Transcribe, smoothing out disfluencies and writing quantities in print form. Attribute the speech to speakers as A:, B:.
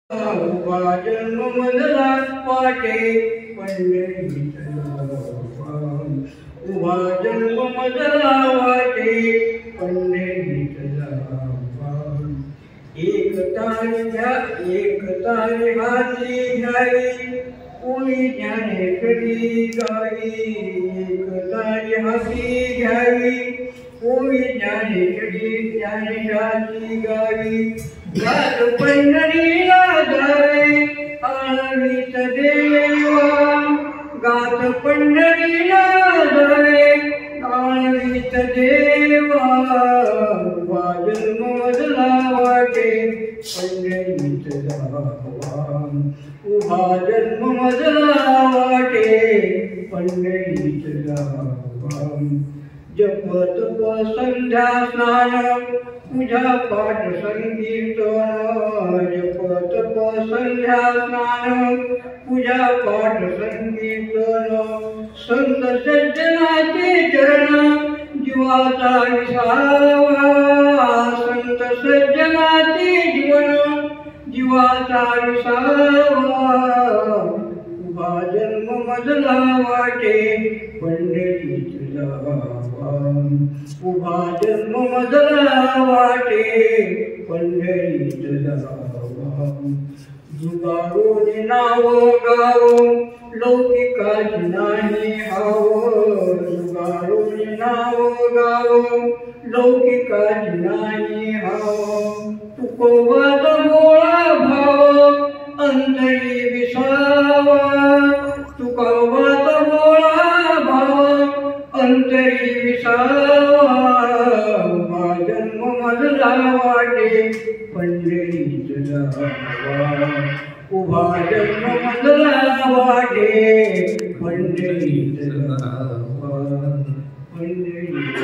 A: उभा जन्म मजला वाटे पंढरीचा उभा जन्म मजला वाटे पंढरीचा एक तारी हाती घ्यावी कोणी ज्ञाने कधी गावी एक तारी हाती घ्यावी कोणी ज्ञाने कधी ज्ञानेशाची गावी गात पंढरीला जावे आळवीत देवा गात पंढरीला जावे आळवीत देवा उभा जन्म मजला वाटे पंढरीत जावा उभा जन्म मजला वाटे पंढरीत जावा जप तप संध्या स्नान पूजा पाठ संकीर्तन जप तप संध्या स्नान पूजा पाठ संकीर्तन संत सज्जनाचे चरण जीवाचा विसावा संत सज्जनाचे जीवन जीवाचा विसावा उभा जन्म मजला वाटे पंढरीत जावा उभा जन्म मजला वाटे पंढरीत जावा जुगारोनी नाव गाव लौकिकाची नाही हाव जुगारोनी नाव गाव लौकिकाची नाही हाव तुकोबाचा बोळा भाव अंतरी विसावा तुकोबाचा बोळा भाव अंतरी विसावा उभा जन्म मजला वाटे पंढरीत जावा उभा जन्म मजला वाटे पंढरीत जावा पंढरीत